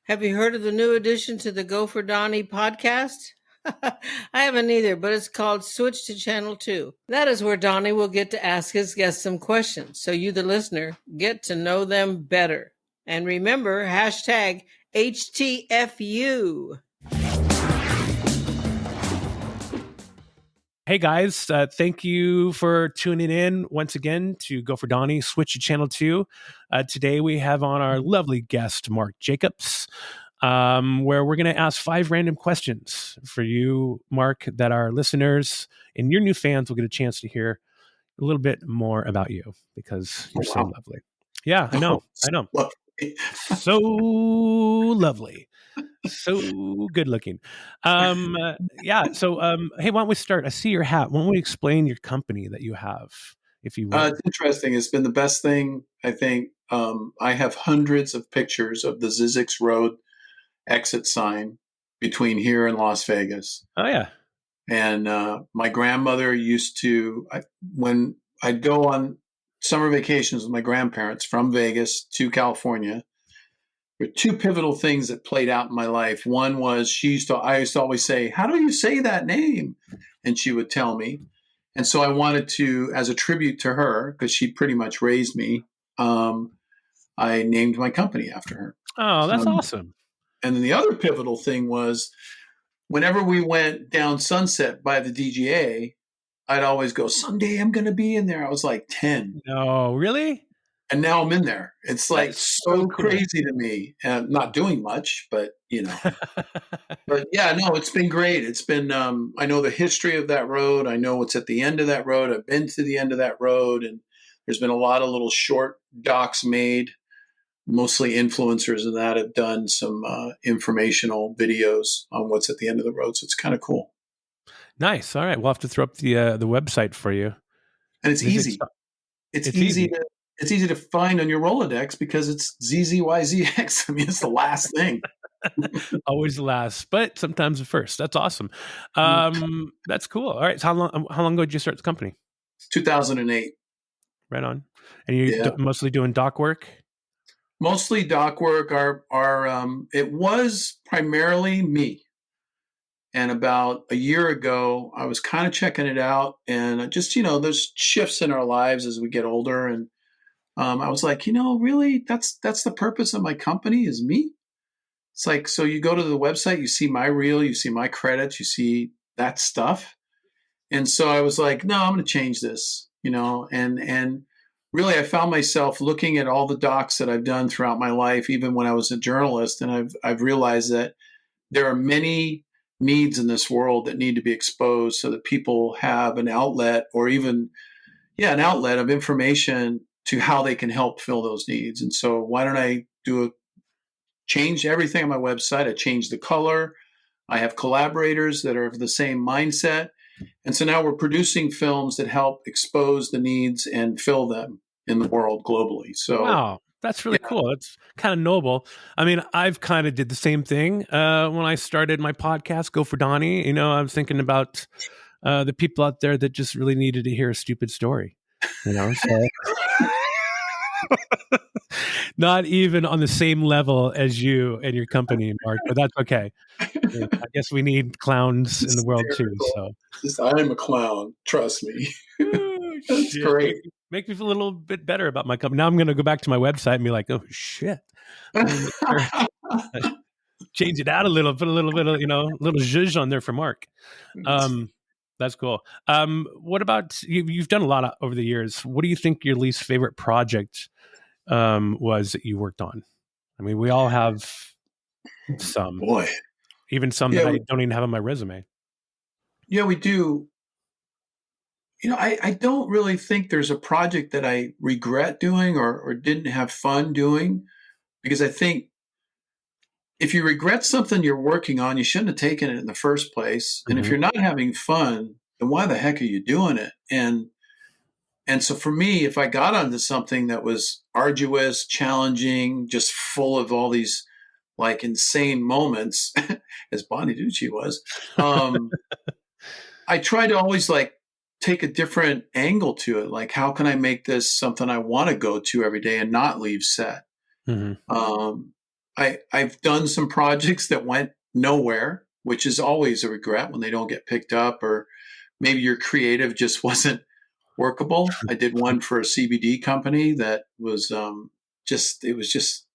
Have you heard of the new addition to the Go for Donnie podcast? I haven't either, but it's called Switch to Channel 2. That is where Donnie will get to ask his guests some questions, so you, the listener, get to know them better. And remember, hashtag HTFU. Hey guys, thank you for tuning in once again to Go for Donnie, Switch to Channel 2. Today we have on our lovely guest, Mark Jacobs, where we're going to ask 5 random questions for you, Mark, that our listeners and your new fans will get a chance to hear a little bit more about you because you're so lovely. Yeah, I know. So lovely. So good looking. Yeah. So, hey, why don't we start? I see your hat. Why don't we explain your company that you have, if you will? It's interesting. It's been the best thing, I think. I have hundreds of pictures of the Zizix Road exit sign between here and Las Vegas. Oh, yeah. And my grandmother used to, when I'd go on summer vacations with my grandparents from Vegas to California, there were 2 pivotal things that played out in my life. One was I used to always say, "How do you say that name?" And she would tell me. And so I wanted to, as a tribute to her, because she pretty much raised me, I named my company after her. Oh, that's awesome. And then the other pivotal thing was whenever we went down Sunset by the DGA, I'd always go, "Someday I'm going to be in there." I was like 10. No, really? And now I'm in there. It's like That's so cool. crazy to me. Not doing much, but But yeah, no, it's been great. It's been, I know the history of that road. I know what's at the end of that road. I've been to the end of that road, and there's been a lot of little short docs made. Mostly influencers and that have done some informational videos on what's at the end of the road. So it's kind of cool. Nice. All right. We'll have to throw up the website for you. And it's easy. It's easy to find on your Rolodex because it's ZZYZX. I mean, it's the last thing. Always the last, but sometimes the first. That's awesome. That's cool. All right. So how long ago did you start the company? 2008. Right on. And you're mostly doing doc work? Mostly doc work. It was primarily me. And about a year ago, I was kind of checking it out, and just, there's shifts in our lives as we get older. And I was like, really, that's the purpose of my company is me. It's like, so you go to the website, you see my reel, you see my credits, you see that stuff. And so I was like, no, I'm going to change this, and really I found myself looking at all the docs that I've done throughout my life, even when I was a journalist. And I've realized that there are many needs in this world that need to be exposed so that people have an outlet, or even, an outlet of information to how they can help fill those needs. And so why don't I change everything on my website? I changed the color. I have collaborators that are of the same mindset. And so now we're producing films that help expose the needs and fill them in the world globally. So wow, that's really cool. It's kind of noble. I mean, I've kind of did the same thing when I started my podcast, Go for Donnie. I was thinking about the people out there that just really needed to hear a stupid story. So not even on the same level as you and your company, Mark, but that's okay. I guess we need clowns in the world too. So I'm a clown. Trust me. That's great. Make me feel a little bit better about my company. Now I'm going to go back to my website and be like, oh shit. Change it out a little, put a little bit of, little zhuzh on there for Mark. That's cool. What about you've done a lot over the years. What do you think your least favorite project was that you worked on? I mean, we all have some. Boy. Even some that I don't even have on my resume. Yeah, we do. I don't really think there's a project that I regret doing or didn't have fun doing, because I think if you regret something you're working on, you shouldn't have taken it in the first place. And if you're not having fun, then why the heck are you doing it? And so for me, if I got onto something that was arduous, challenging, just full of all these like insane moments, as Bonnie Ducci was, I try to always take a different angle to it. Like, how can I make this something I want to go to every day and not leave set? I've done some projects that went nowhere, which is always a regret when they don't get picked up, or maybe your creative just wasn't workable. I did one for a CBD company that was it was just,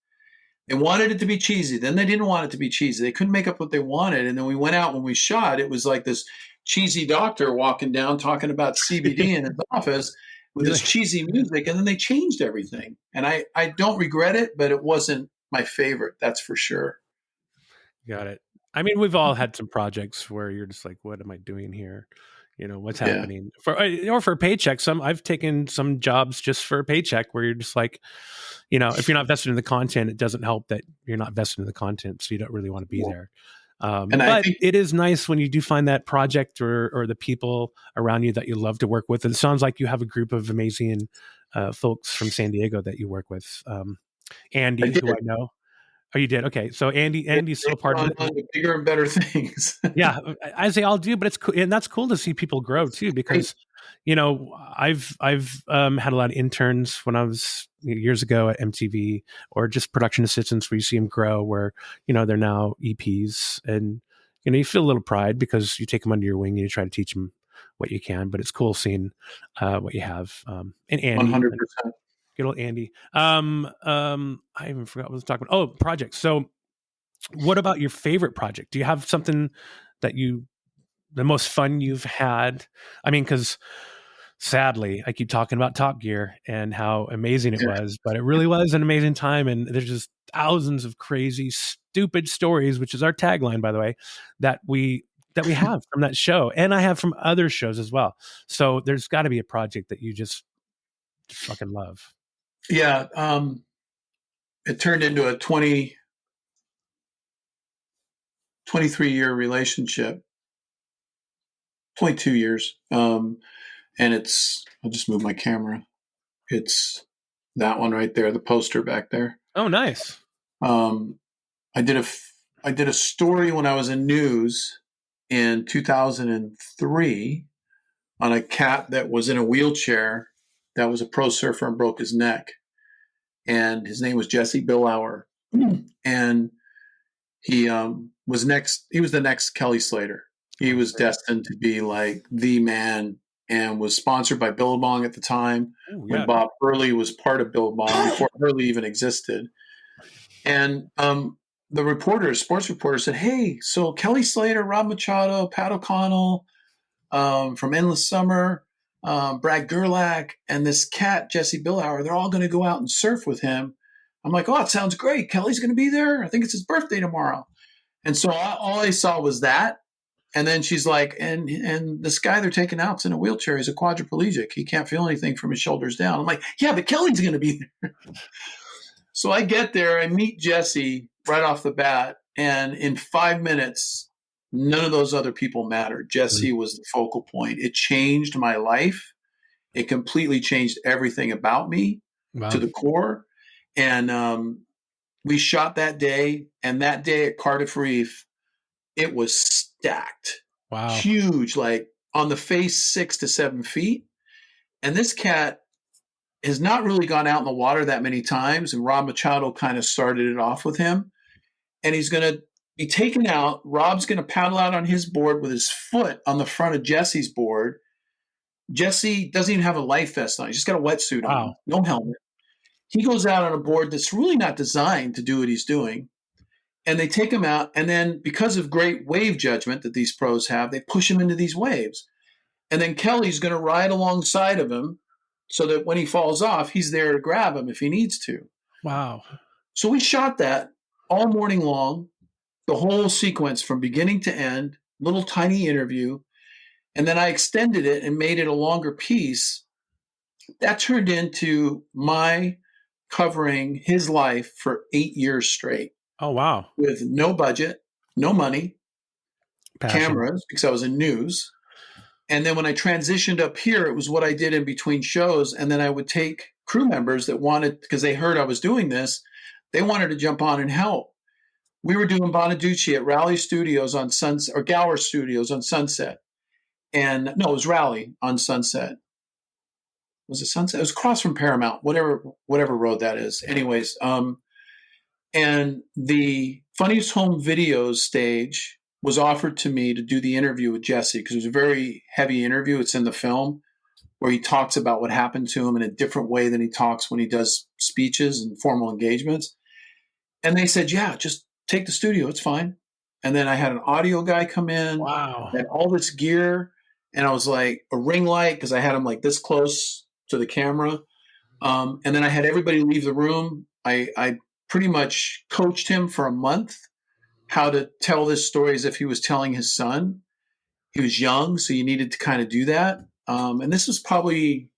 they wanted it to be cheesy. Then they didn't want it to be cheesy. They couldn't make up what they wanted. And then we went out when we shot, it was like this cheesy doctor walking down talking about CBD in his office with this cheesy music. And then they changed everything. And I don't regret it, but it wasn't my favorite. That's for sure. Got it. I mean, we've all had some projects where you're just like, what am I doing here? What's happening or for a paycheck. I've taken some jobs just for a paycheck where you're just like, if you're not vested in the content, it doesn't help that you're not vested in the content. So you don't really want to be there. But I think it is nice when you do find that project or the people around you that you love to work with. It sounds like you have a group of amazing folks from San Diego that you work with. Andy, who I know. Oh, you did? Okay. So Andy's still part of it. Bigger and better things. Yeah, as they all do, but it's cool, and that's cool to see people grow too. Because I've had a lot of interns when I was years ago at MTV, or just production assistants where you see them grow, where they're now EPs, and you feel a little pride because you take them under your wing and you try to teach them what you can. But it's cool seeing what you have. And Andy, 100%. Good old Andy. I even forgot what I was talking about. Oh, projects. So what about your favorite project? Do you have something that the most fun you've had? I mean, because sadly, I keep talking about Top Gear and how amazing it was, but it really was an amazing time. And there's just thousands of crazy, stupid stories, which is our tagline, by the way, that we have from that show. And I have from other shows as well. So there's got to be a project that you just fucking love. Yeah. It turned into a 23-year relationship, 22 years. And I'll just move my camera. It's that one right there, the poster back there. Oh, nice. I did a story when I was in news in 2003 on a cat that was in a wheelchair that was a pro surfer and broke his neck. And his name was Jesse Billauer. And he was the next Kelly Slater. He was destined to be like the man, and was sponsored by Billabong at the time. When Bob Hurley was part of Billabong before Hurley even existed. And the sports reporter said, "Hey, so Kelly Slater, Rob Machado, Pat O'Connell from Endless Summer, Brad Gerlach, and this cat, Jesse Billauer, they're all going to go out and surf with him." I'm like, "Oh, it sounds great. Kelly's going to be there. I think it's his birthday tomorrow." And so all I saw was that. And then she's like, and this guy they're taking out's in a wheelchair. He's a quadriplegic. He can't feel anything from his shoulders down. I'm like, "Yeah, but Kelly's going to be there." So I get there, I meet Jesse right off the bat. And in 5 minutes, none of those other people mattered. Jesse was the focal point. It changed my life. It completely changed everything about me to the core. And we shot that day. And that day at Cardiff Reef, it was stacked. Wow. Huge, like on the face, 6 to 7 feet. And this cat has not really gone out in the water that many times. And Rob Machado kind of started it off with him. And he's going to be taken out. Rob's going to paddle out on his board with his foot on the front of Jesse's board. Jesse doesn't even have a life vest on. He's just got a wetsuit on, no helmet. He goes out on a board that's really not designed to do what he's doing. And they take him out. And then because of great wave judgment that these pros have, they push him into these waves. And then Kelly's going to ride alongside of him so that when he falls off, he's there to grab him if he needs to. Wow. So we shot that all morning long, the whole sequence from beginning to end, little tiny interview. And then I extended it and made it a longer piece. That turned into my covering his life for 8 years straight. Oh, wow. With no budget, no money, cameras, because I was in news. And then when I transitioned up here, it was what I did in between shows. And then I would take crew members that wanted, because they heard I was doing this, they wanted to jump on and help. We were doing Bonaducci at Raleigh Studios on Sunset, or Gower Studios on Sunset. And no, it was Raleigh on Sunset. Was it Sunset? It was across from Paramount, whatever road that is. Anyways, And the Funniest Home Videos stage was offered to me to do the interview with Jesse, because it was a very heavy interview. It's in the film, where he talks about what happened to him in a different way than he talks when he does speeches and formal engagements. And they said, yeah, just take the studio. It's fine. And then I had an audio guy come in, Wow. and all this gear. And I was like, a ring light, because I had him like this close to the camera. And then I had everybody leave the room. I pretty much coached him for a month how to tell this story as if he was telling his son. He was young, so you needed to kind of do that. And this was probably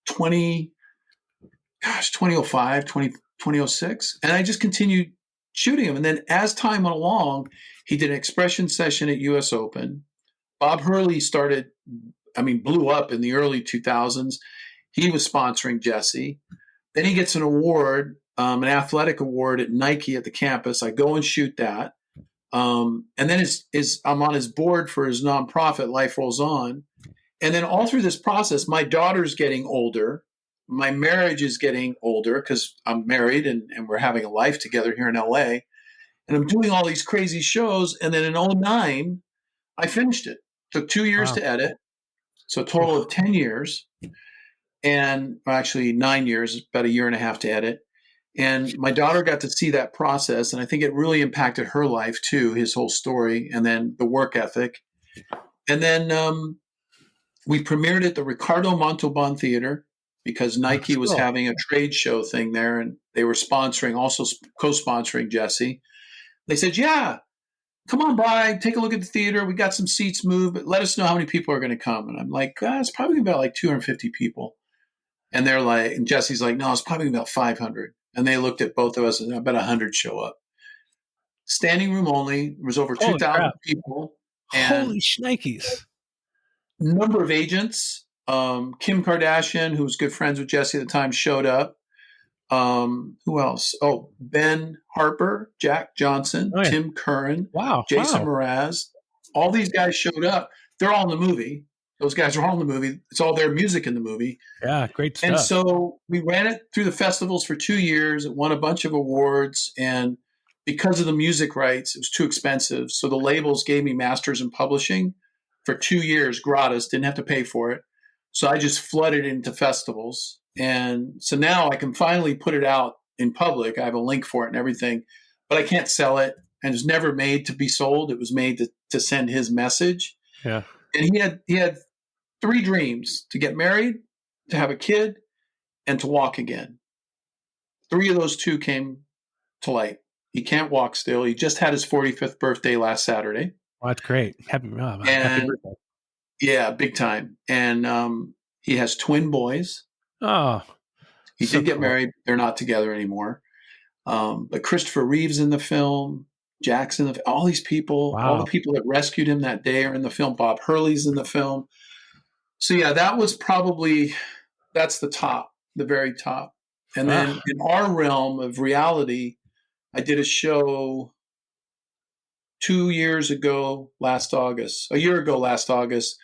2005, 2006. And I just continued shooting him. And then as time went along, he did an expression session at US Open. Bob Hurley blew up in the early 2000s. He was sponsoring Jesse. Then he gets an award, an athletic award at Nike at the campus. I go and shoot that. And then I'm on his board for his nonprofit, Life Rolls On. And then all through this process, my daughter's getting older. My marriage is getting older because I'm married and we're having a life together here in LA. And I'm doing all these crazy shows. And then in 2009, I finished it. Took 2 years to edit. So a total of 10 years. And actually 9 years, about a year and a half to edit. And my daughter got to see that process. And I think it really impacted her life too, his whole story, and then the work ethic. And then we premiered at the Ricardo Montalban Theater because Nike was having a trade show thing there, and they were also co-sponsoring Jesse. They said, yeah, come on by, take a look at the theater. We got some seats moved, but let us know how many people are going to come. And I'm like, it's probably about like 250 people. And they're like, and Jesse's like, no, it's probably about 500. And they looked at both of us, and about 100 show up. Standing room only. There was over 2,000 people. And holy shnikes. Number of agents. Kim Kardashian, who was good friends with Jesse at the time, showed up. Who else? Oh, Ben Harper, Jack Johnson, Tim Curran, Jason Mraz. All these guys showed up. They're all in the movie. Those guys are all in the movie. It's all their music in the movie. Yeah, great stuff. And so we ran it through the festivals for 2 years. It won a bunch of awards. And because of the music rights, it was too expensive. So the labels gave me masters in publishing for 2 years gratis. Didn't have to pay for it. So I just flooded into festivals. And so now I can finally put it out in public. I have a link for it and everything, but I can't sell it. And it was never made to be sold. It was made to send his message. Yeah. And he had 3 dreams: to get married, to have a kid, and to walk again. 3 of those 2 came to light. He can't walk still. He just had his 45th birthday last Saturday. Oh, that's great. Happy birthday. Yeah, big time. And he has twin boys. Oh, he did get married. They're not together anymore. But Christopher Reeve's in the film. Jackson, all these people, all the people that rescued him that day are in the film. Bob Hurley's in the film. So yeah, that's the top, the very top. And then in our realm of reality, I did a show 2 years ago, a year ago last August,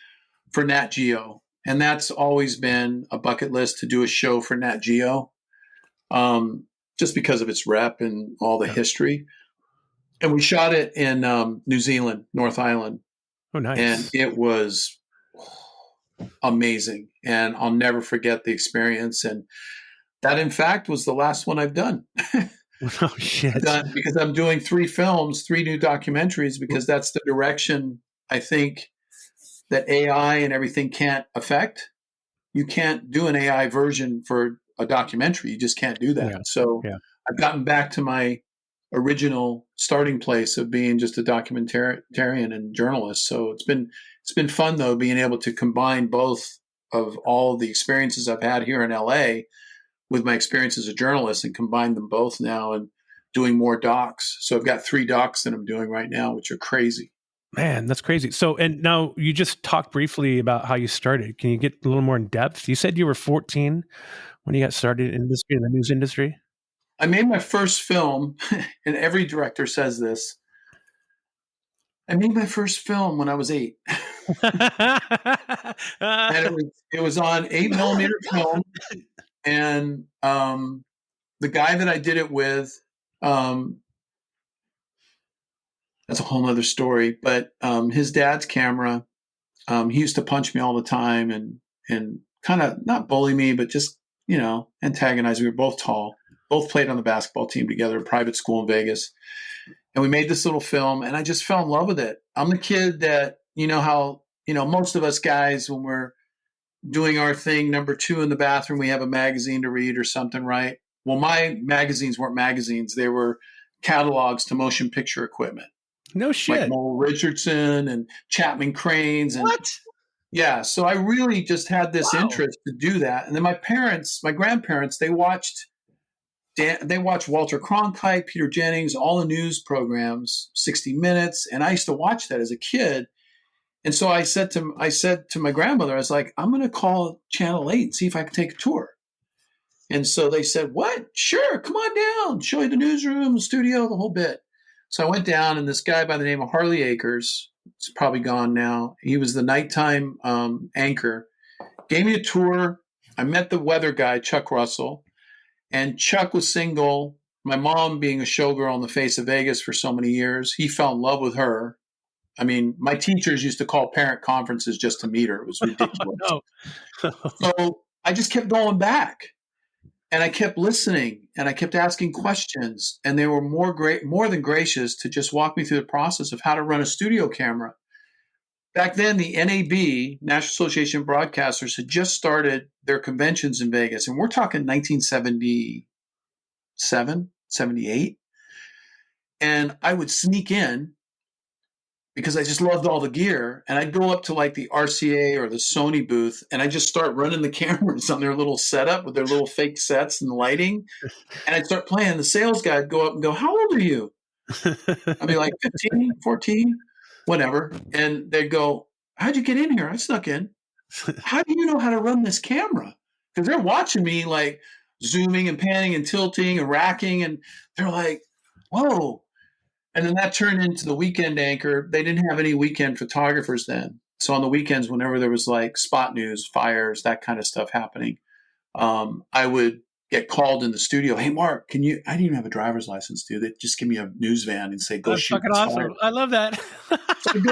for Nat Geo. And that's always been a bucket list, to do a show for Nat Geo, just because of its rep and all the history. And we shot it in New Zealand, North Island. Oh, nice. And it was amazing. And I'll never forget the experience. And that, in fact, was the last one I've done. Oh, shit. Because I'm doing 3 films, 3 new documentaries, because that's the direction I think that AI and everything can't affect. You can't do an AI version for a documentary. You just can't do that. So I've gotten back to my original starting place of being just a documentarian and journalist. So it's been fun, though, being able to combine both of all of the experiences I've had here in LA with my experience as a journalist, and combine them both now and doing more docs. So I've got 3 docs that I'm doing right now, which are crazy. Man, that's crazy. So, and now you just talked briefly about how you started. Can you get a little more in depth? You said you were 14 when you got started in the news industry. I made my first film, and every director says this. I made my first film when I was 8. And it was on 8mm film. And the guy that I did it with That's a whole nother story. But his dad's camera, he used to punch me all the time and kind of not bully me, but just, antagonize me. We were both tall, both played on the basketball team together, private school in Vegas. And we made this little film, and I just fell in love with it. I'm the kid that, how, most of us guys, when we're doing our thing, number 2 in the bathroom, we have a magazine to read or something, right? Well, my magazines weren't magazines. They were catalogs to motion picture equipment. No shit. Like Noel Richardson and Chapman Cranes. And what? Yeah. So I really just had this interest to do that. And then my grandparents, they watched Walter Cronkite, Peter Jennings, all the news programs, 60 Minutes. And I used to watch that as a kid. And so I said to my grandmother, I was like, I'm going to call Channel 8 and see if I can take a tour. And so they said, what? Sure, come on down, show you the newsroom, the studio, the whole bit. So I went down, and this guy by the name of Harley Akers, he's probably gone now. He was the nighttime anchor, gave me a tour. I met the weather guy, Chuck Russell, and Chuck was single. My mom being a showgirl in the face of Vegas for so many years, he fell in love with her. I mean, my teachers used to call parent conferences just to meet her. It was ridiculous. So I just kept going back. And I kept listening, and I kept asking questions, and they were more than gracious to just walk me through the process of how to run a studio camera. Back then, the NAB, National Association of Broadcasters, had just started their conventions in Vegas, and we're talking 1977, 78. And I would sneak in because I just loved all the gear. And I'd go up to like the RCA or the Sony booth, and I just start running the cameras on their little setup with their little fake sets and lighting. And I'd start playing. The sales guy would go up and go, how old are you? I'd be like 15, 14, whatever. And they'd go, how'd you get in here? I snuck in. How do you know how to run this camera? Because they're watching me like zooming and panning and tilting and racking. And they're like, whoa. And then that turned into the weekend anchor. They didn't have any weekend photographers then. So on the weekends, whenever there was like spot news, fires, that kind of stuff happening, I would get called in the studio. Hey, Mark, I didn't even have a driver's license, dude. They'd just give me a news van and say, go That's shoot fucking this awesome. fire. I love that. So I'd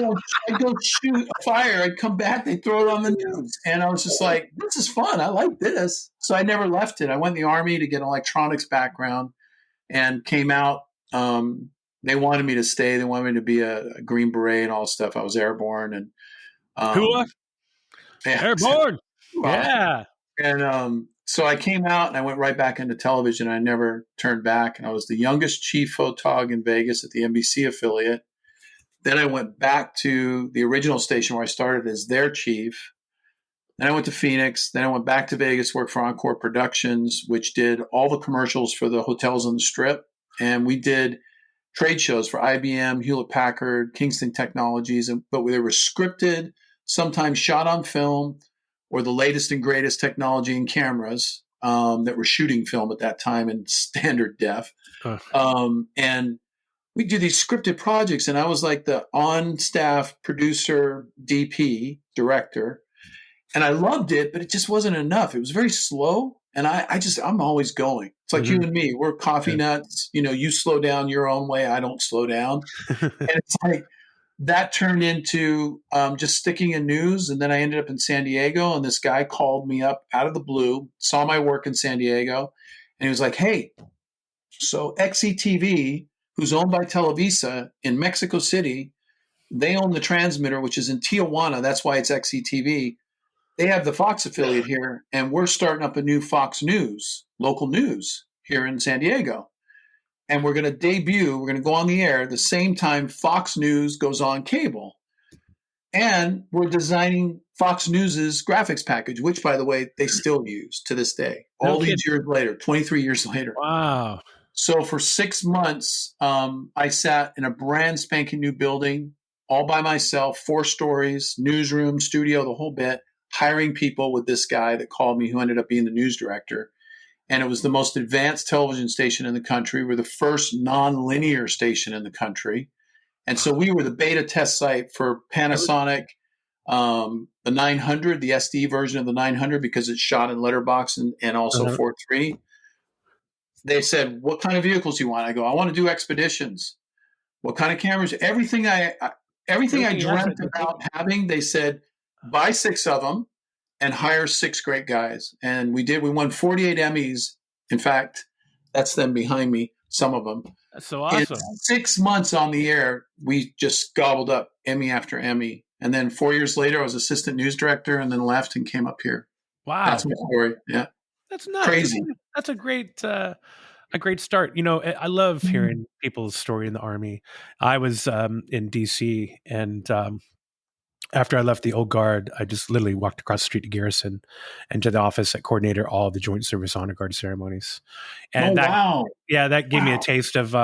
go shoot a fire. I'd come back. They'd throw it on the news. And I was just like, this is fun. I like this. So I never left it. I went in the Army to get an electronics background and came out. They wanted me to stay. They wanted me to be a Green Beret and all this stuff. I was airborne. And Airborne. Yeah. And so I came out and I went right back into television. I never turned back. And I was the youngest chief photog in Vegas at the NBC affiliate. Then I went back to the original station where I started as their chief. Then I went to Phoenix. Then I went back to Vegas, worked for Encore Productions, which did all the commercials for the hotels on the Strip. And we did trade shows for IBM, Hewlett-Packard, Kingston Technologies, but they were scripted, sometimes shot on film, or the latest and greatest technology in cameras that were shooting film at that time in standard def. And we do these scripted projects, and I was like the on-staff producer, DP, director, and I loved it, but it just wasn't enough. It was very slow, and I'm always going. It's like you and me. We're coffee nuts. You slow down your own way. I don't slow down. And it's like that turned into just sticking in news. And then I ended up in San Diego, and this guy called me up out of the blue, saw my work in San Diego, and he was like, hey, so XETV, who's owned by Televisa in Mexico City, they own the transmitter, which is in Tijuana. That's why it's XETV. They have the Fox affiliate here, and we're starting up a new Fox News, local news here in San Diego. And we're going to go on the air the same time Fox News goes on cable. And we're designing Fox News's graphics package, which, by the way, they still use to this day, all these years later, 23 years later. Wow. So for 6 months, I sat in a brand spanking new building all by myself, 4 stories, newsroom, studio, the whole bit, hiring people with this guy that called me who ended up being the news director. And it was the most advanced television station in the country. We're the first non-linear station in the country. And so we were the beta test site for Panasonic, the 900, the SD version of the 900, because it's shot in letterbox and also 4:3. they said, what kind of vehicles do you want? I go, I want to do expeditions. What kind of cameras? Everything I Everything you asked, dreamt they're about taking. having, they said, buy 6 of them and hire 6 great guys. And we did. We won 48 Emmys. In fact, that's them behind me, some of them. That's so In awesome. 6 months on the air, we just gobbled up Emmy after Emmy. And then 4 years later, I was assistant news director and then left and came up here. Wow. That's my story. Yeah. That's nuts. Crazy. That's a great start. I love hearing people's story in the Army. I was in DC, and after I left the old guard, I just literally walked across the street to Garrison and to the office that coordinated all of the Joint Service Honor Guard ceremonies. Oh, And wow. that gave me a Wow. taste of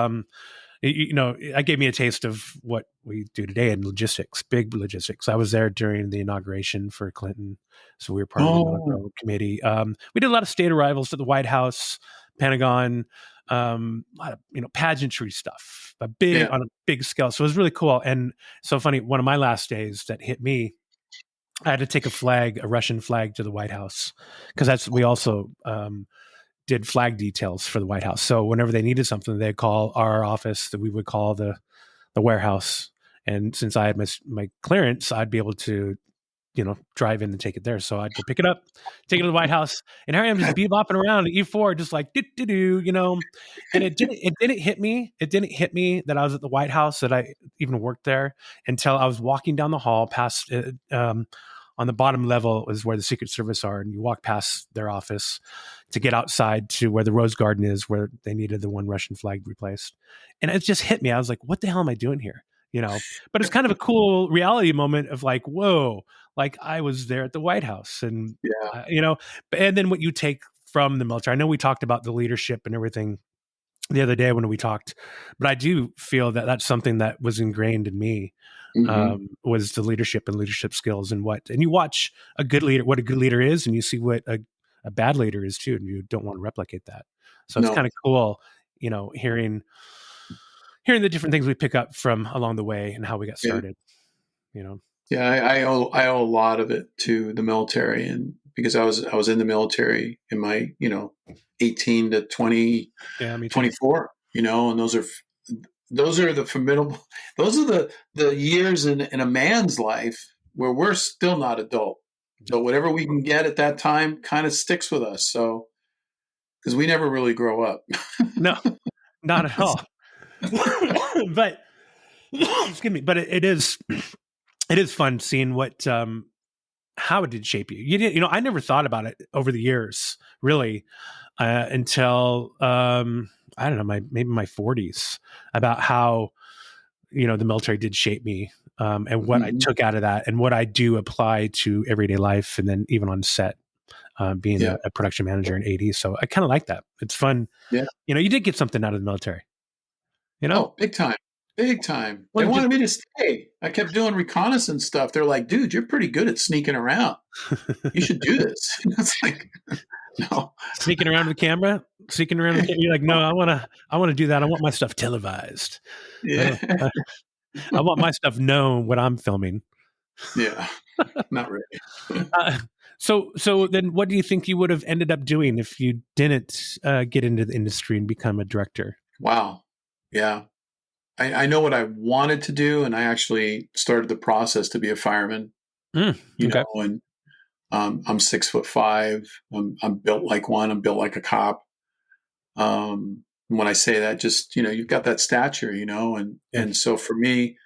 I gave me a taste of what we do today in logistics, big logistics. I was there during the inauguration for Clinton, so we were part of the inaugural committee. We did a lot of state arrivals to the White House, Pentagon, a lot of pageantry stuff, on a big scale. So it was really cool. And so funny. One of my last days that hit me, I had to take a Russian flag, to the White House, because we also did flag details for the White House. So whenever they needed something, they'd call our office, that we would call the warehouse. And since I had my clearance, I'd be able to, drive in and take it there. So I'd go pick it up, take it to the White House, and here I am just bebopping around at E4, just like do. And it didn't hit me. It didn't hit me that I was at the White House, that I even worked there, until I was walking down the hall past on the bottom level is where the Secret Service are, and you walk past their office to get outside to where the Rose Garden is, where they needed the one Russian flag replaced. And it just hit me. I was like, what the hell am I doing here? But it's kind of a cool reality moment of like, whoa, like I was there at the White House, and, and then what you take from the military. I know we talked about the leadership and everything the other day when we talked, but I do feel that that's something that was ingrained in me. Was the leadership and leadership skills, and you watch what a good leader is, and you see what a bad leader is too, and you don't want to replicate that. So it's kind of cool, hearing the different things we pick up from along the way and how we got started. Yeah, I owe a lot of it to the military, and because I was in the military in my 18 to 20, 24, and those are the formidable, those are the years in a man's life where we're still not adult, but whatever we can get at that time kind of sticks with us. So, because we never really grow up. No, not at all. But excuse me, but it is fun seeing what how it did shape you. You didn't, I never thought about it over the years, really, until I don't know, maybe my 40s, about how the military did shape me, and what I took out of that, and what I do apply to everyday life, and then even on set, being a production manager in 80s. So I kind of like that. It's fun. Yeah. You did get something out of the military. Oh, big time. Big time. They wanted me to stay. I kept doing reconnaissance stuff. They're like, dude, you're pretty good at sneaking around. You should do this. It's like, no. Sneaking around with the camera? You're like, no, I want to do that. I want my stuff televised. Yeah. I want my stuff known what I'm filming. Yeah. Not really. So then what do you think you would have ended up doing if you didn't get into the industry and become a director? Wow. Yeah. I know what I wanted to do, and I actually started the process to be a fireman. And I'm 6'5". I'm built like one. I'm built like a cop. When I say that, just you've got that stature, and so for me,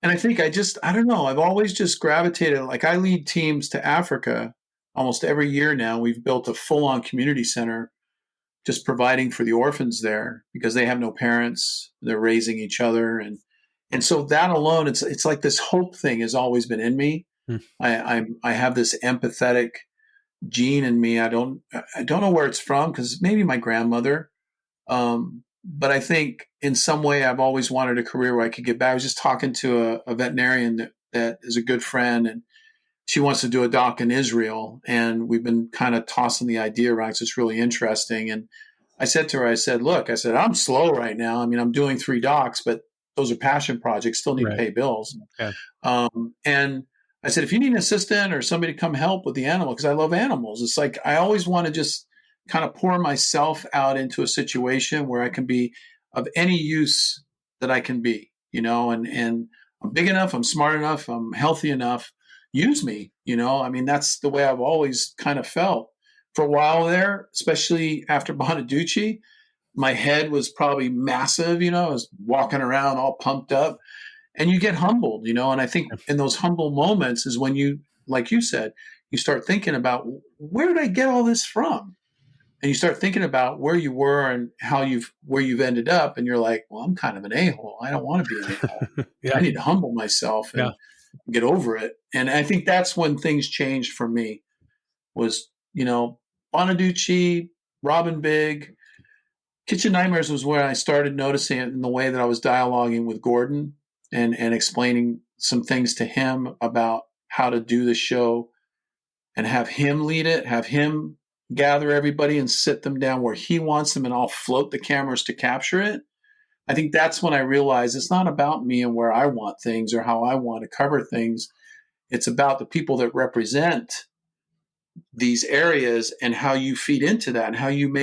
and I think I don't know. I've always just gravitated. Like I lead teams to Africa almost every year now. We've built a full-on community center, just providing for the orphans there because they have no parents. They're raising each other. And so that alone, it's like this hope thing has always been in me. I have this empathetic gene in me. I don't know where it's from, because maybe my grandmother. But I think in some way I've always wanted a career where I could give back. I was just talking to a veterinarian that is a good friend, and she wants to do a doc in Israel, and we've been kind of tossing the idea around because it's really interesting. And I said to her, look, I'm slow right now. I mean, I'm doing 3 docs, but those are passion projects, still need to pay bills. Yeah. And I said, if you need an assistant or somebody to come help with the animal, because I love animals, it's like I always want to just kind of pour myself out into a situation where I can be of any use that I can be, and I'm big enough, I'm smart enough, I'm healthy enough. Use me, I mean, that's the way I've always kind of felt for a while there, especially after Bonaducci. My head was probably massive, I was walking around all pumped up, and you get humbled, and I think in those humble moments is when you, like you said, you start thinking about, where did I get all this from? And you start thinking about where you were and where you've ended up. And you're like, well, I'm kind of an a-hole. I don't want to be an a-hole. I need to humble myself and get over it. And I think that's when things changed for me was, Bonaducci, Robin Big, Kitchen Nightmares was where I started noticing it in the way that I was dialoguing with Gordon and explaining some things to him about how to do the show and have him lead it, have him gather everybody and sit them down where he wants them, and I'll float the cameras to capture it. I think that's when I realized it's not about me and where I want things or how I want to cover things. It's about the people that represent these areas and how you feed into that and how you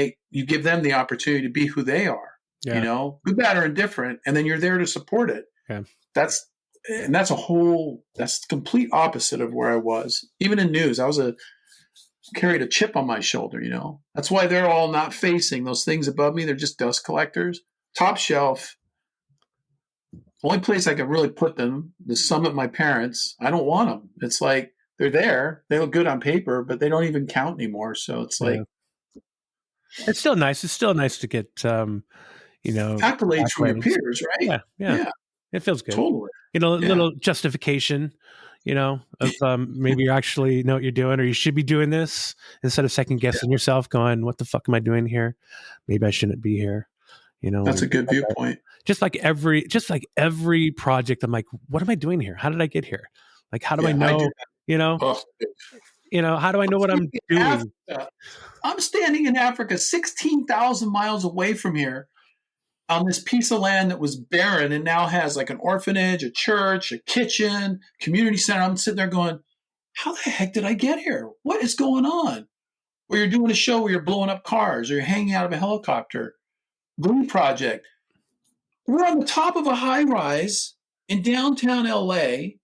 give them the opportunity to be who they are, good, bad, or indifferent. And then you're there to support it. Yeah. That's the complete opposite of where I was. Even in news, carried a chip on my shoulder, That's why they're all not facing those things above me. They're just dust collectors. Top shelf. Only place I can really put them, the Summit my parents. I don't want them. It's like they're there. They look good on paper, but they don't even count anymore. So it's like it's still nice. It's still nice to get accolades from your peers, right? Yeah. It feels good. Totally. A little justification, of maybe you actually know what you're doing, or you should be doing this instead of second guessing yourself, going, "What the fuck am I doing here? Maybe I shouldn't be here." That's a good viewpoint. Just like every project, I'm like, "What am I doing here? How did I get here? Like, how do I know?" How do I know what I'm doing? I'm standing in Africa, 16,000 miles away from here, on this piece of land that was barren and now has like an orphanage, a church, a kitchen, community center. I'm sitting there going, how the heck did I get here? What is going on? Or you're doing a show where you're blowing up cars or you're hanging out of a helicopter. Glee Project. We're on the top of a high rise in downtown LA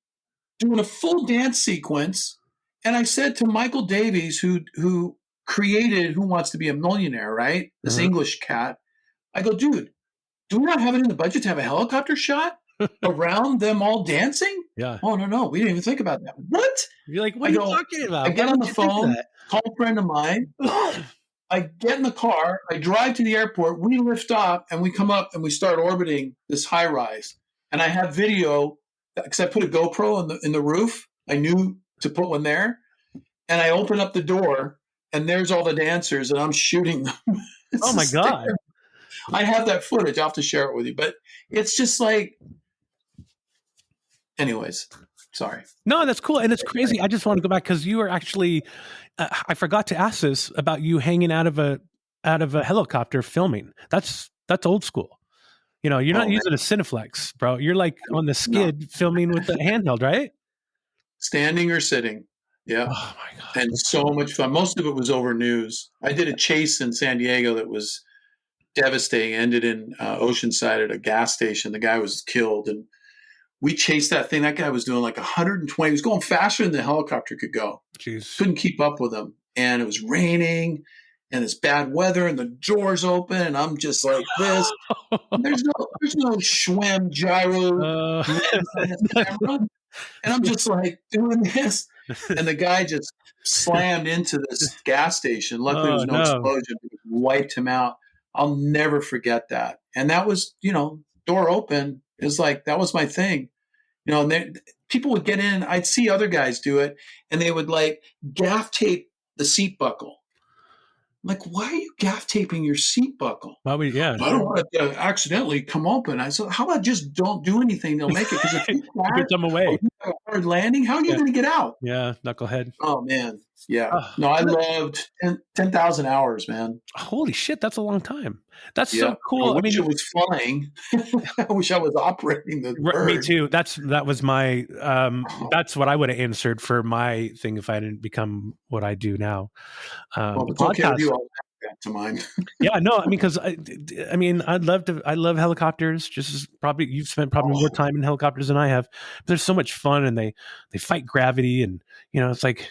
doing a full dance sequence. And I said to Michael Davies, who created Who Wants to Be a Millionaire, right? This English cat. I go, dude, do we not have it in the budget to have a helicopter shot around them all dancing? Yeah. Oh, no. We didn't even think about that. What? You're like, what are you talking about? I get on the phone, call a friend of mine. I get in the car. I drive to the airport. We lift off, and we come up, and we start orbiting this high rise. And I have video, because I put a GoPro in the roof. I knew to put one there. And I open up the door, and there's all the dancers, and I'm shooting them. Oh, my God. I have that footage. I'll have to share it with you. But it's just like, anyways, sorry. No, that's cool. And it's crazy. I just want to go back because you were actually, I forgot to ask this about you hanging out of a helicopter filming. That's old school. You're not using a Cineflex, bro. You're like on the skid filming with the handheld, right? Standing or sitting. Yeah. Oh my God. And so much fun. Most of it was over news. I did a chase in San Diego that was devastating. Ended in Oceanside at a gas station. The guy was killed, and we chased that thing. That guy was doing like 120. He was going faster than the helicopter could go. Jeez. Couldn't keep up with him. And it was raining, and it's bad weather, and the door's open, and I'm just like this. There's no Schwem gyro and I'm just like doing this, and the guy just slammed into this gas station. Luckily, there was no explosion. It wiped him out. I'll never forget that. And that was, door open. It was like, that was my thing. And people would get in. I'd see other guys do it, and they would like gaff tape the seat buckle. I'm like, why are you gaff taping your seat buckle? I don't want it to accidentally come open. I said, how about just don't do anything? They'll make it. Because if you get them away, a hard landing, how are you going to get out? Yeah, knucklehead. Oh, man. Yeah. No, I loved 10,000 hours, man. Holy shit, that's a long time. That's so cool. I wish it was flying. I wish I was operating the bird. Me too. That was my that's what I would have answered for my thing if I didn't become what I do now. Well, it's okay to do all that to mind. Yeah, no, I mean, because I love helicopters. Just as probably you've spent probably more time in helicopters than I have. They're so much fun, and they fight gravity, and it's like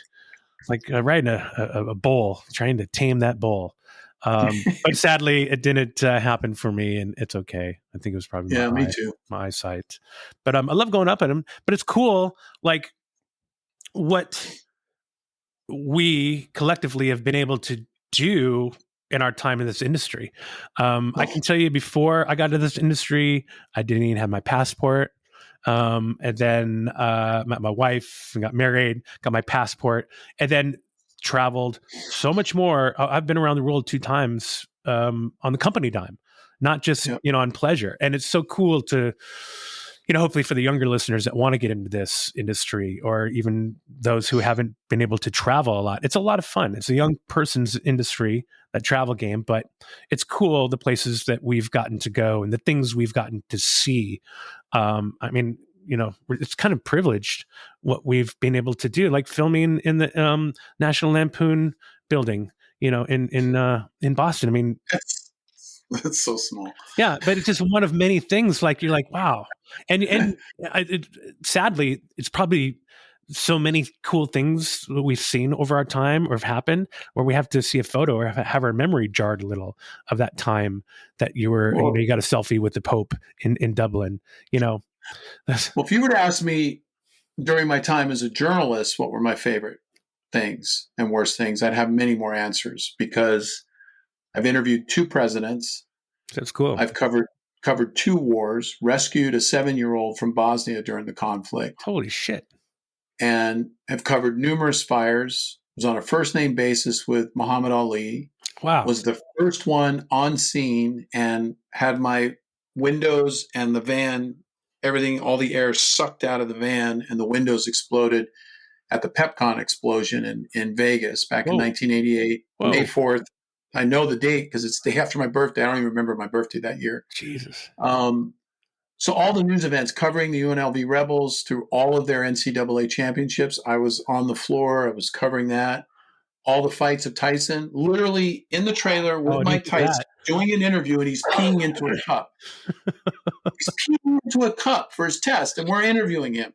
riding a bull, trying to tame that bull. But sadly, it didn't happen for me, and it's okay. I think it was probably Yeah, me too. my eyesight. But I love going up at them. But it's cool, like what we collectively have been able to do in our time in this industry. I can tell you, before I got into this industry, I didn't even have my passport. And then met my wife and got married, got my passport, and then traveled so much more. I've been around the world 2 times on the company dime, not just on pleasure. And it's so cool to, hopefully for the younger listeners that want to get into this industry, or even those who haven't been able to travel a lot. It's a lot of fun. It's a young person's industry, that travel game, but it's cool the places that we've gotten to go and the things we've gotten to see. I mean, it's kind of privileged what we've been able to do, like filming in the National Lampoon building, in Boston. I mean, that's so small. Yeah, but it's just one of many things. Like, you're like, wow, and sadly, it's probably so many cool things that we've seen over our time or have happened, where we have to see a photo or have our memory jarred a little of that time that you were, you got a selfie with the Pope in Dublin. Well, if you were to ask me during my time as a journalist, what were my favorite things and worst things, I'd have many more answers, because I've interviewed 2 presidents. That's cool. I've covered 2 wars, rescued a 7-year-old from Bosnia during the conflict. Holy shit. And have covered numerous fires. Was on a first name basis with Muhammad Ali. Wow. Was the first one on scene, and had my windows and the van, everything, all the air sucked out of the van, and the windows exploded at the PepCon explosion in Vegas back in 1988, May 4th. I know the date because it's the day after my birthday. I don't even remember my birthday that year. Jesus. So all the news events covering the UNLV Rebels through all of their NCAA championships, I was on the floor. I was covering that. All the fights of Tyson, literally in the trailer with Mike Tyson, doing an interview, and he's peeing into a cup. He's peeing into a cup for his test, and we're interviewing him.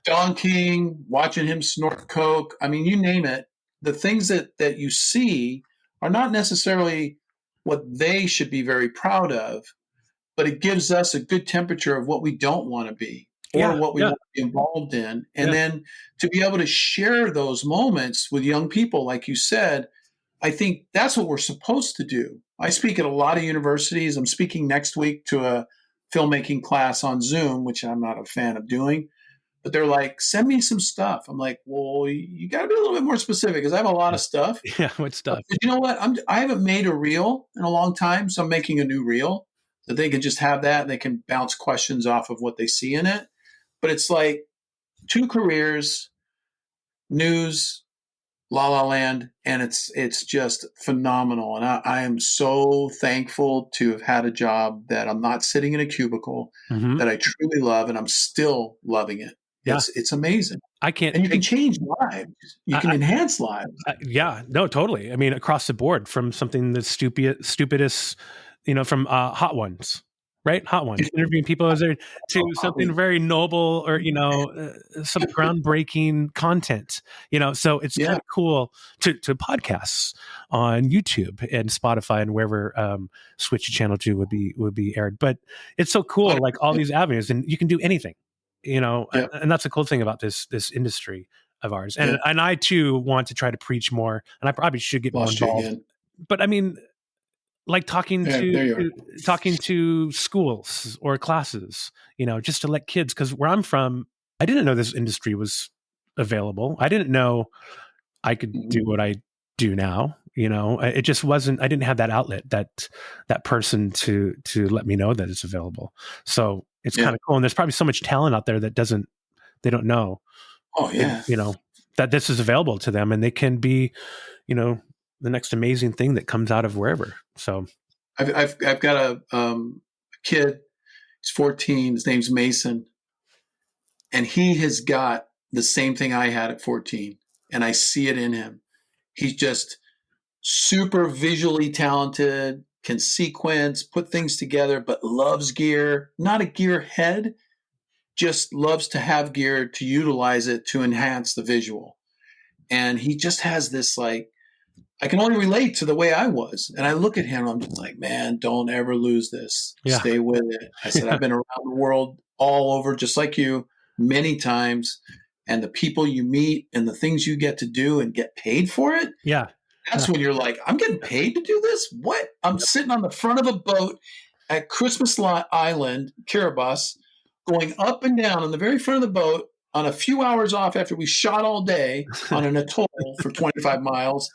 Don King, watching him snort coke. I mean, you name it. The things that you see are not necessarily what they should be very proud of, but it gives us a good temperature of what we don't want to be, or what we want to be involved in. And then to be able to share those moments with young people, like you said, I think that's what we're supposed to do. I speak at a lot of universities. I'm speaking next week to a filmmaking class on Zoom, which I'm not a fan of doing. But they're like, send me some stuff. I'm like, well, you got to be a little bit more specific, because I have a lot of stuff. Yeah, what stuff? But you know what? I haven't made a reel in a long time, so I'm making a new reel that they can just have that, and they can bounce questions off of what they see in it. But it's like 2 careers, news, La La Land, and it's just phenomenal. And I am so thankful to have had a job that I'm not sitting in a cubicle, that I truly love, and I'm still loving it. Yeah. It's amazing. I can't. And you can change lives. You can enhance lives. Yeah, no, totally. I mean, across the board, from something that's stupidest, from Hot Ones, right? Hot Ones, interviewing people as they're, to something very noble, or, some groundbreaking content, so it's kind of cool to podcasts on YouTube and Spotify and wherever Switch to Channel 2 would be aired. But it's so cool, like all these avenues, and you can do anything. And that's the cool thing about this industry of ours. And I too want to try to preach more, and I probably should get more involved. But I mean, like talking to schools or classes, just to let kids, because where I'm from, I didn't know this industry was available. I didn't know I could do what I do now. It just wasn't, I didn't have that outlet, that person to let me know that it's available. So it's kind of cool. And there's probably so much talent out there that they don't know. Oh yeah. That this is available to them, and they can be, the next amazing thing that comes out of wherever. So I've got a kid. He's 14. His name's Mason, and he has got the same thing I had at 14, and I see it in him. He's just super visually talented, can sequence, put things together, but loves gear, not a gear head, just loves to have gear to utilize it to enhance the visual. And he just has this like, I can only relate to the way I was. And I look at him, I'm just like, man, don't ever lose this. Yeah. Stay with it. I said, Yeah. I've been around the world all over, just like you, many times. And the people you meet and the things you get to do and get paid for it, Yeah. that's when you're like, I'm getting paid to do this? What? I'm sitting on the front of a boat at Christmas Island, Kiribati, going up and down on the very front of the boat on a few hours off after we shot all day on an atoll for 25 miles.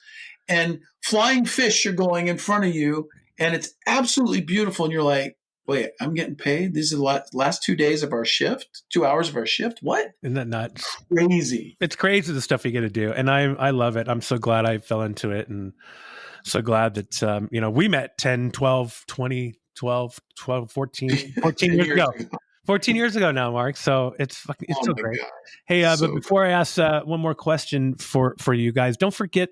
And flying fish are going in front of you. And it's absolutely beautiful. And you're like, wait, I'm getting paid? These are the last 2 days of our shift, 2 hours of our shift? What? Isn't that nuts? Crazy. It's crazy the stuff you get to do. And I love it. I'm so glad I fell into it, and so glad that, we met 10, 12, 20, 12, 14 years ago. 14 years ago now, Mark. So it's so great. God. Hey, So but before I ask one more question for you guys, don't forget,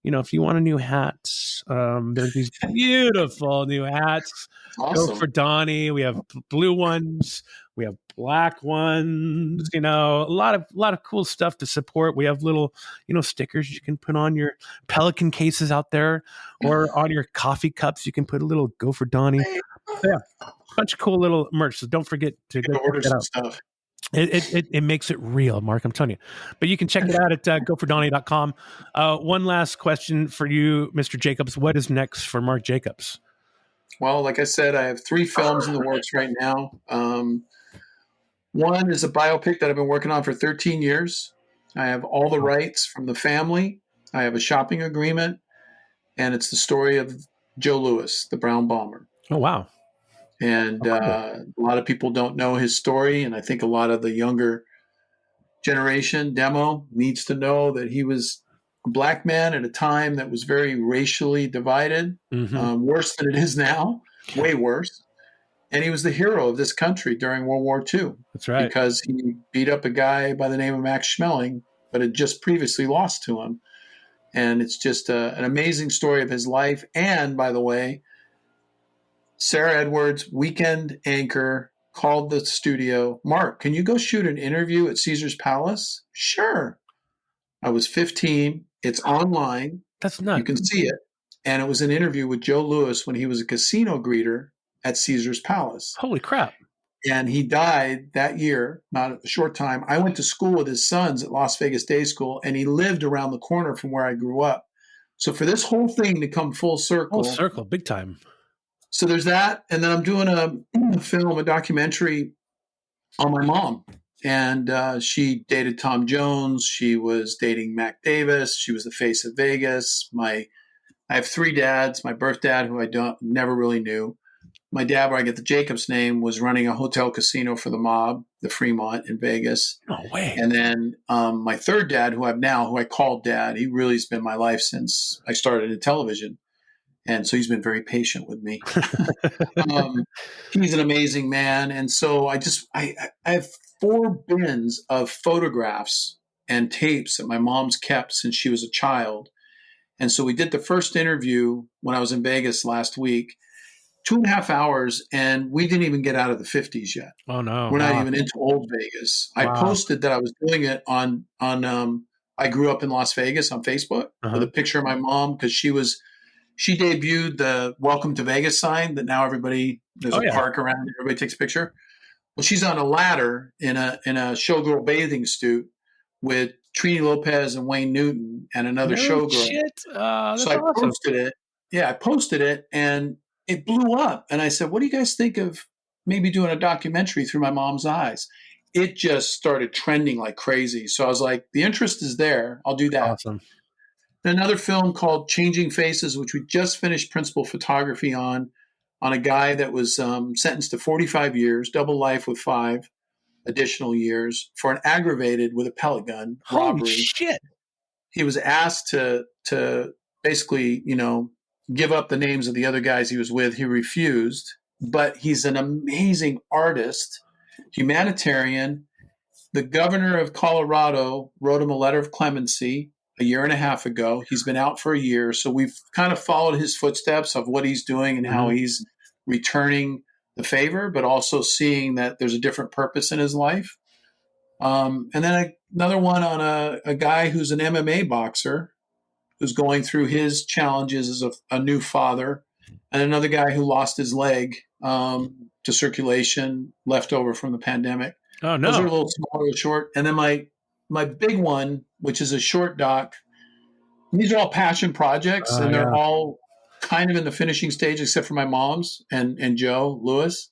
if you want a new hat, there's these beautiful new hats. Awesome. Go for Donny. We have blue ones. We have black ones. A lot of cool stuff to support. We have little, stickers you can put on your Pelican cases out there, or on your coffee cups. You can put a little "Go for Donny." Yeah, bunch of cool little merch. So don't forget to go order check it some out. stuff. It makes it real, Mark. I'm telling you. But you can check it out at gofordonny.com. One last question for you, Mr. Jacobs. What is next for Mark Jacobs? Well, like I said, I have 3 films in the works right now. One is a biopic that I've been working on for 13 years. I have all the rights from the family. I have a shopping agreement, and it's the story of Joe Louis, the Brown Bomber. Oh, wow. And a lot of people don't know his story, and I think a lot of the younger generation demo needs to know that he was a black man at a time that was very racially divided, worse than it is now, way worse. And he was the hero of this country during World War II. That's right. Because he beat up a guy by the name of Max Schmeling, but had just previously lost to him. And it's just an amazing story of his life. And by the way, Sarah Edwards, weekend anchor, called the studio. Mark, can you go shoot an interview at Caesar's Palace? Sure. I was 15. It's online. That's nuts. You can see it. And it was an interview with Joe Louis when he was a casino greeter at Caesar's Palace. Holy crap. And he died that year, not a short time. I went to school with his sons at Las Vegas Day School, and he lived around the corner from where I grew up. So for this whole thing to come full circle. Full circle, big time. So there's that. And then I'm doing a documentary on my mom. And she dated Tom Jones. She was dating Mac Davis. She was the face of Vegas. I have 3 dads. My birth dad, who I never really knew. My dad, where I get the Jacobs name, was running a hotel casino for the mob, the Fremont in Vegas. No way. And then my 3rd dad, who I called dad, he really has been my life since I started in television. And so he's been very patient with me. He's an amazing man. And so I have 4 bins of photographs and tapes that my mom's kept since she was a child. And so we did the first interview when I was in Vegas last week. 2.5 hours, and we didn't even get out of the 50s yet. Oh no, we're not even into old Vegas. I posted that I was doing it on I grew up in Las Vegas on Facebook with a picture of my mom, because she debuted the Welcome to Vegas sign that now there's a park around it, everybody takes a picture. Well, she's on a ladder in a showgirl bathing suit with Trini Lopez and Wayne Newton and another showgirl. Shit. So I posted it. Yeah, I posted it, and it blew up. And I said, what do you guys think of maybe doing a documentary through my mom's eyes? It just started trending like crazy. So I was like, the interest is there. I'll do that. Awesome. Another film called Changing Faces, which we just finished principal photography on a guy that was sentenced to 45 years, double life with 5 additional years for an aggravated with a pellet gun robbery. Holy shit. He was asked to basically, give up the names of the other guys he was with. He refused, but he's an amazing artist, humanitarian. The governor of Colorado wrote him a letter of clemency. a year and a half ago. He's been out for a year. So we've kind of followed his footsteps of what he's doing and how he's returning the favor, but also seeing that there's a different purpose in his life. And then another one on a guy who's an MMA boxer who's going through his challenges as a new father, and another guy who lost his leg to circulation left over from the pandemic. Oh, no. Those are a little smaller, short. And then my big one, which is a short doc, these are all passion projects, and they're all kind of in the finishing stage, except for my mom's and Joe Lewis.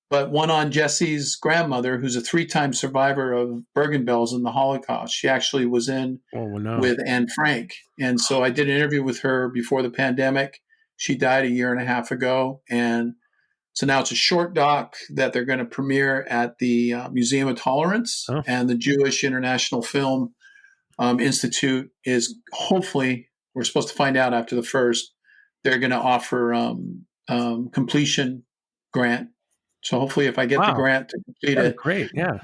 But one on Jesse's grandmother, who's a 3-time survivor of Bergen-Belsen in the Holocaust. She actually was in with Anne Frank. And so I did an interview with her before the pandemic. She died a year and a half ago. And so now it's a short doc that they're going to premiere at the Museum of Tolerance. And the Jewish International Film Institute is hopefully, we're supposed to find out after the first, they're going to offer completion grant. So hopefully if I get the grant to complete it. Great, yeah.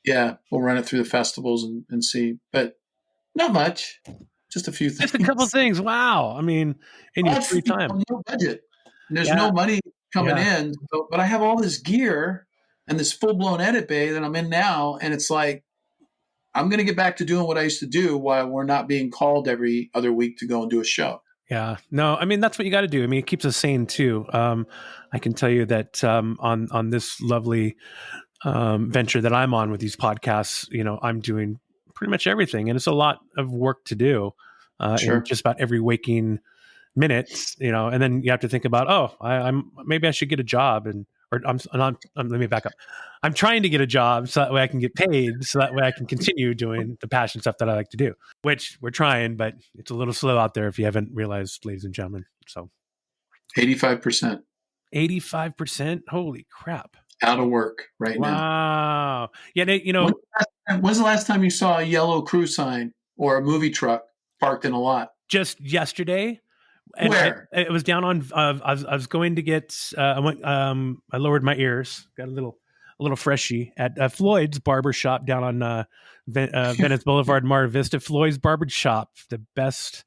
Yeah, we'll run it through the festivals and see. But not much, just a few things. Just a couple things. Wow. I mean, in your free time. No budget. And there's no money coming in. But I have all this gear and this full-blown edit bay that I'm in now. And it's like, I'm going to get back to doing what I used to do while we're not being called every other week to go and do a show. Yeah, no, I mean, that's what you got to do. I mean, it keeps us sane too. I can tell you that on this lovely venture that I'm on with these podcasts, I'm doing pretty much everything, and it's a lot of work to do in just about every waking minute, and then you have to think about, I'm maybe I should get a job, let me back up. I'm trying to get a job so that way I can get paid, so that way I can continue doing the passion stuff that I like to do, which we're trying, but it's a little slow out there if you haven't realized, ladies and gentlemen. So 85%. 85%? Holy crap. Out of work right now. Wow. Yeah, when's the last time you saw a yellow crew sign or a movie truck parked in a lot? Just yesterday. And where? It was down on. I was going to get. I went. I lowered my ears. Got a little freshie at Floyd's Barber Shop down on Venice Boulevard, Mar Vista. Floyd's Barber Shop, the best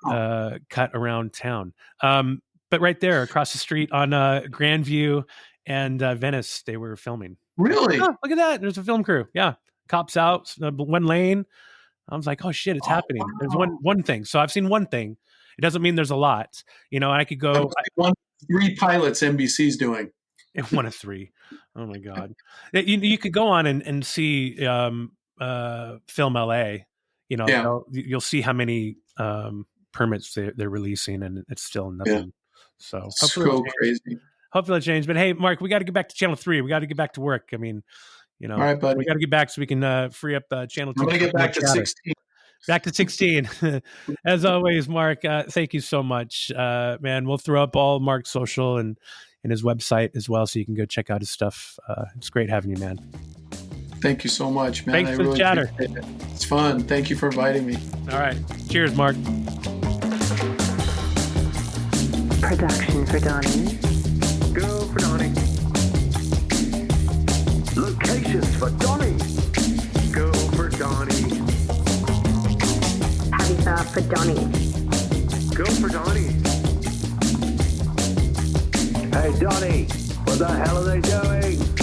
cut around town. But right there across the street on Grandview and Venice, they were filming. Really? Oh, look at that! There's a film crew. Yeah, cops out, one lane. I was like, oh shit, it's happening. Wow. There's one thing. So I've seen one thing. It doesn't mean there's a lot, and I could go. 3 pilots NBC's doing. One of 3. Oh my God. You could go on and see Film LA. You'll see how many permits they're releasing, and it's still nothing. Yeah. So hopefully crazy. Hopefully it'll change. But hey, Mark, we got to get back to Channel 3. We got to get back to work. I mean, all right, buddy. We got to get back so we can free up Channel 2. I'm going to get back to 16. Back to 16. As always, Mark, thank you so much. Man, we'll throw up all Mark's social and his website as well, so you can go check out his stuff. It's great having you, man. Thank you so much, man. Thanks for the chatter. It's fun. Thank you for inviting me. All right. Cheers, Mark. Production for Donny. Go for Donny. Locations for Donny. Go for Donny. Habitat for Donny. Go for Donny. Hey, Donny, what the hell are they doing?